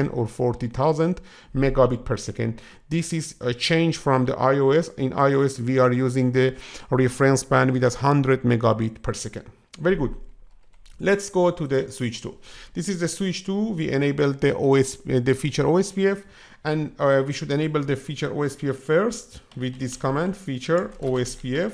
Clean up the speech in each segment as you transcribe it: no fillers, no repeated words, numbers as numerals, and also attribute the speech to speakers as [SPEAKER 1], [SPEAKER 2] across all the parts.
[SPEAKER 1] or 40,000 megabit per second. This is a change from the iOS. In iOS, we are using the reference bandwidth as 100 megabit per second. Very good. Let's go to the switch 2. This is the switch 2. We enable the feature OSPF, and we should enable the feature OSPF first with this command, feature OSPF,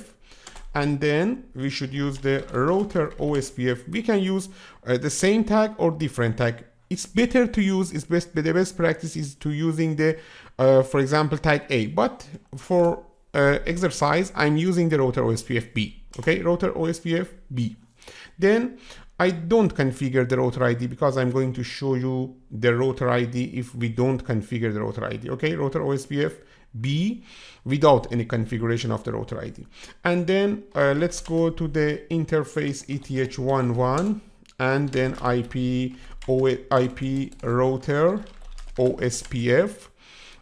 [SPEAKER 1] and then we should use the router OSPF. We can use the same tag or different tag. It's better to use, the best practice is to using the, for example, tag A, but for exercise, I'm using the router OSPF B, okay, router OSPF B. Then I don't configure the router ID because I'm going to show you the router ID if we don't configure the router ID, okay, router OSPF B without any configuration of the router ID. And then let's go to the interface ETH11 and then IP router OSPF,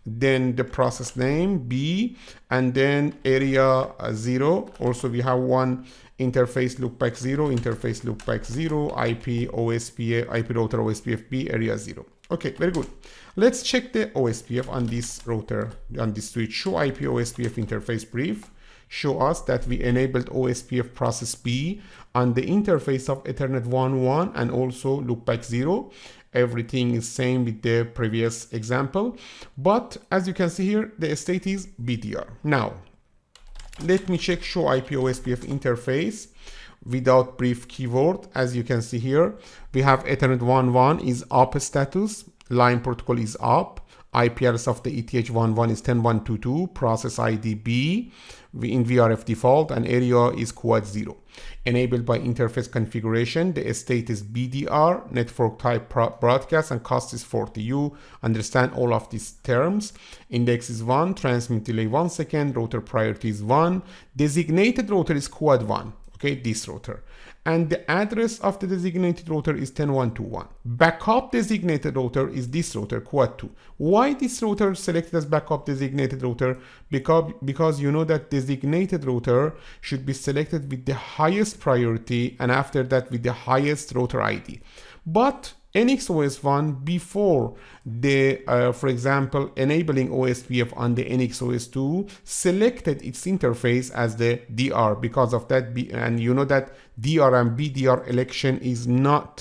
[SPEAKER 1] then the process name B, and then area 0. Also we have one interface loopback 0, interface loopback 0, IP OSPF, IP router OSPF B, area 0. Okay, very good. Let's check the OSPF on this router, on this switch. Show IP OSPF interface brief. Show us that we enabled OSPF process B on the interface of Ethernet 1.1 and also loopback 0. Everything is same with the previous example, but as you can see here, the state is BDR. Now, let me check show IP OSPF interface without brief keyword. As you can see here, we have Ethernet 1.1 is up status, line protocol is up, IP address of the ETH11 is 10.122, process ID B in VRF default, and area is quad 0. Enabled by interface configuration, the state is BDR, network type broadcast, and cost is 40. You understand all of these terms. Index is 1, transmit delay 1 second, router priority is 1, designated router is quad 1, okay, this router. And the address of the designated router is 10.121. Backup designated router is this router, quad 2. Why this router selected as backup designated router? Because you know that designated router should be selected with the highest priority and after that with the highest router ID. But NXOS1 before the, for example, enabling OSPF on the NXOS2 selected its interface as the DR. Because of that, and you know that DR and BDR election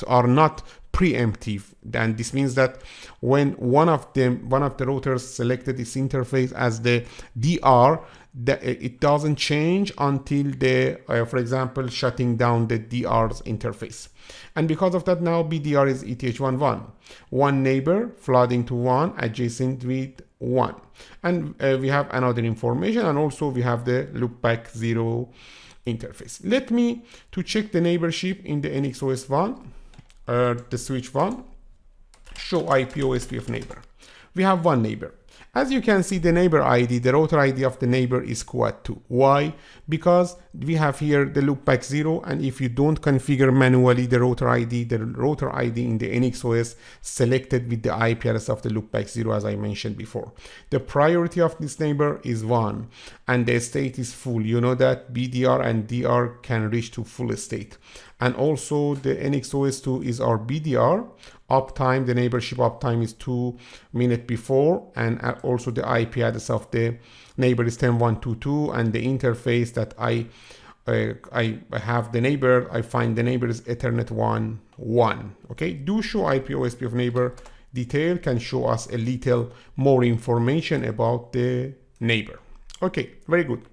[SPEAKER 1] are not preemptive. And this means that when one of the routers selected its interface as the DR, it doesn't change until the, for example, shutting down the DR's interface. And because of that, now BDR is ETH11. One neighbor flooding to 1 adjacent with 1. And we have another information, and also we have the loopback 0 interface. Let me to check the neighborship in the NXOS1, the switch 1, show IP OSPF neighbor. We have one neighbor. As you can see, the neighbor ID, the router ID of the neighbor is quad 2. Why? Because we have here the loopback 0, and if you don't configure manually the router ID in the NXOS selected with the IP address of the loopback 0, as I mentioned before. The priority of this neighbor is 1, and the state is full. You know that BDR and DR can reach to full state. And also the NXOS2 is our BDR. Uptime, the neighborship uptime is 2 minutes before, and also the IP address of the neighbor is 10.122, and the interface that I have the neighbor, I find the neighbor is Ethernet 1.1. Okay, do show IP OSPF neighbor detail can show us a little more information about the neighbor. Okay, very good.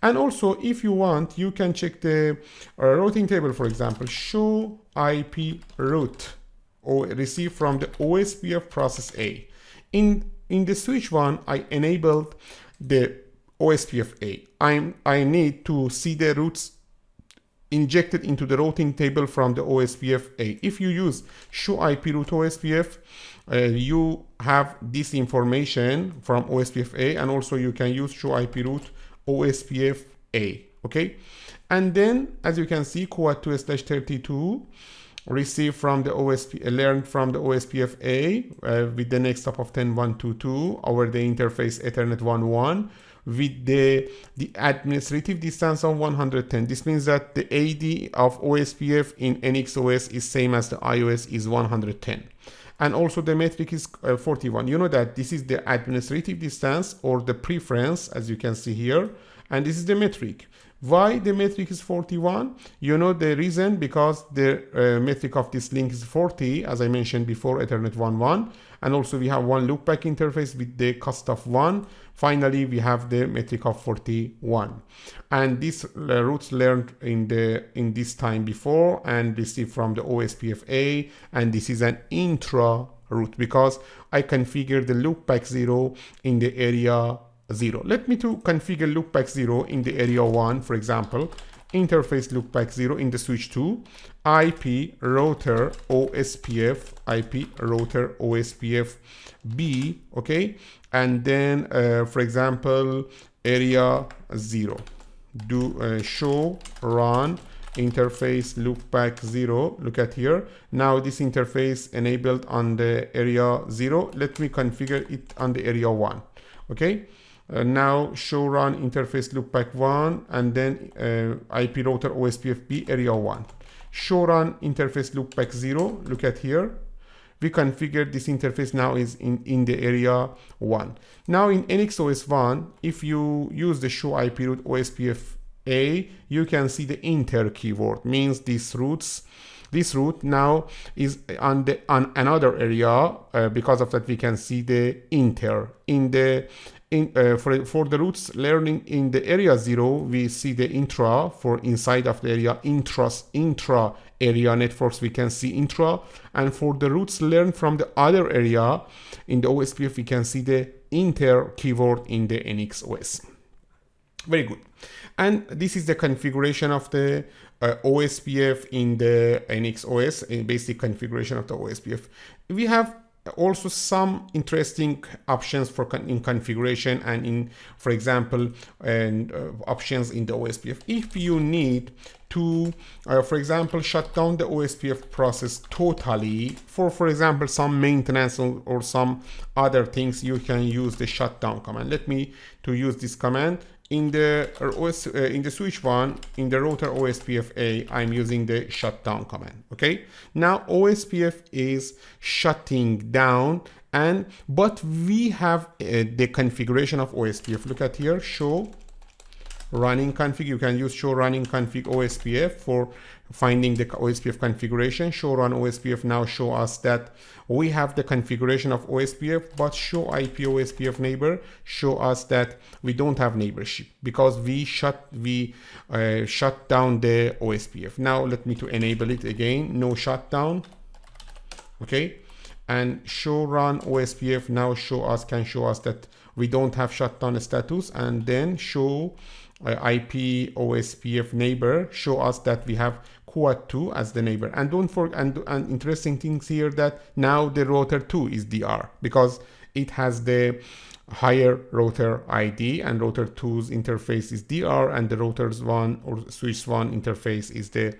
[SPEAKER 1] And also, if you want, you can check the routing table, for example, show IP route or receive from the OSPF process A. In the switch 1, I enabled the OSPF A. I need to see the routes injected into the routing table from the OSPF A. If you use show IP route OSPF, you have this information from OSPF A, and also you can use show IP route OSPF A. Okay, and then as you can see, quad 2/32 receive from the learned from the OSPF A with the next stop of 10.122 over the interface Ethernet 1.1 with the administrative distance of 110. This means that the AD of OSPF in NXOS is same as the iOS is 110. and also the metric is 41. You know that this is the administrative distance or the preference, as you can see here, and this is the metric. Why the metric is 41? You know the reason, because the metric of this link is 40, as I mentioned before, Ethernet 1.1, and also we have one loopback interface with the cost of 1. Finally, we have the metric of 41, and these routes learned in this time before and received from the OSPF-A, and this is an intra route because I configured the loopback 0 in the area 0. Let me to configure loopback 0 in the area 1, for example, interface loopback 0 in the switch 2, IP router OSPF, IP router OSPF B, okay, and then for example area 0, do show run interface loopback 0. Look at here, now this interface enabled on the area 0. Let me configure it on the area 1, okay. Now show run interface loopback 1, and then IP router OSPF B area 1. Show run interface loopback 0. Look at here, we configured this interface now is in the area 1. Now in NX OS 1, if you use the show IP route OSPF A, you can see the inter keyword, means this route now is on another area. Because of that, we can see the inter for the routes learning in the area 0, we see the intra. For inside of the area intra area networks, we can see intra, and for the routes learned from the other area in the OSPF, we can see the inter keyword in the NX OS. Very good. And this is the configuration of the OSPF in the NX OS, a basic configuration of the OSPF. We have also some interesting options for in configuration and in, for example, options in the OSPF. If you need to, for example, shut down the OSPF process totally for example, some maintenance or some other things, you can use the shutdown command. Let me to use this command. In the switch 1, in the router OSPF-A, I'm using the shutdown command. Okay. Now OSPF is shutting down, but we have the configuration of OSPF. Look at here, show running config. You can use show running config OSPF for finding the OSPF configuration. Show run OSPF now show us that we have the configuration of OSPF, but show IP OSPF neighbor show us that we don't have neighborship because we shut down the OSPF. Now let me to enable it again. No shutdown. Okay, and show run OSPF now can show us that we don't have shutdown status, and then show IP OSPF neighbor show us that we have quad 2 as the neighbor. And don't forget, and interesting things here, that now the router 2 is DR because it has the higher router ID, and router 2's interface is DR, and the routers 1 or switch 1 interface is the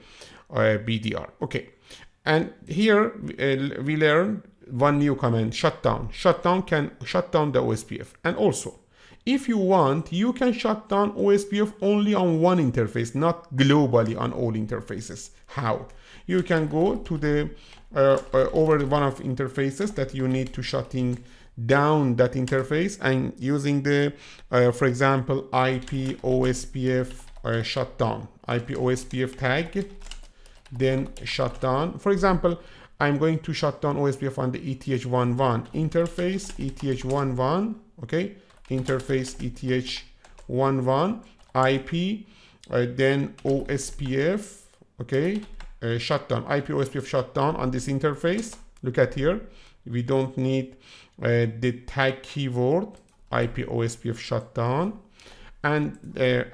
[SPEAKER 1] BDR. Okay, and here we learn one new command, shutdown. Shutdown can shut down the OSPF, and also if you want, you can shut down OSPF only on one interface, not globally on all interfaces. How? You can go to the over one of interfaces that you need to shutting down that interface, and using the for example IP OSPF shutdown, IP OSPF tag, then shutdown. For example, I'm going to shut down OSPF on the ETH11 interface, ETH11, okay, interface ETH11 IP, then OSPF, okay, shutdown, IP OSPF shutdown on this interface. Look at here, we don't need the tag keyword, IP OSPF shutdown, and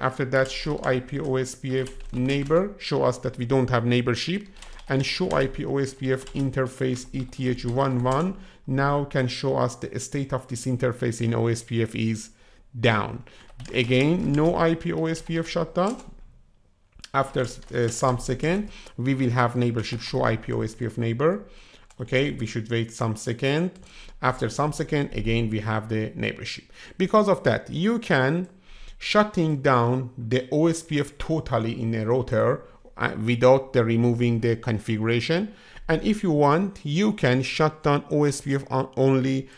[SPEAKER 1] after that show IP OSPF neighbor show us that we don't have neighborship, and show IP OSPF interface ETH11 now can show us the state of this interface in OSPF is down. Again, no IP OSPF shutdown. After some second, we will have neighborship show IP OSPF neighbor. Okay, we should wait some second. After some second, again, we have the neighborship. Because of that, you can shutting down the OSPF totally in a router without the removing the configuration, And if you want, you can shut down OSPF only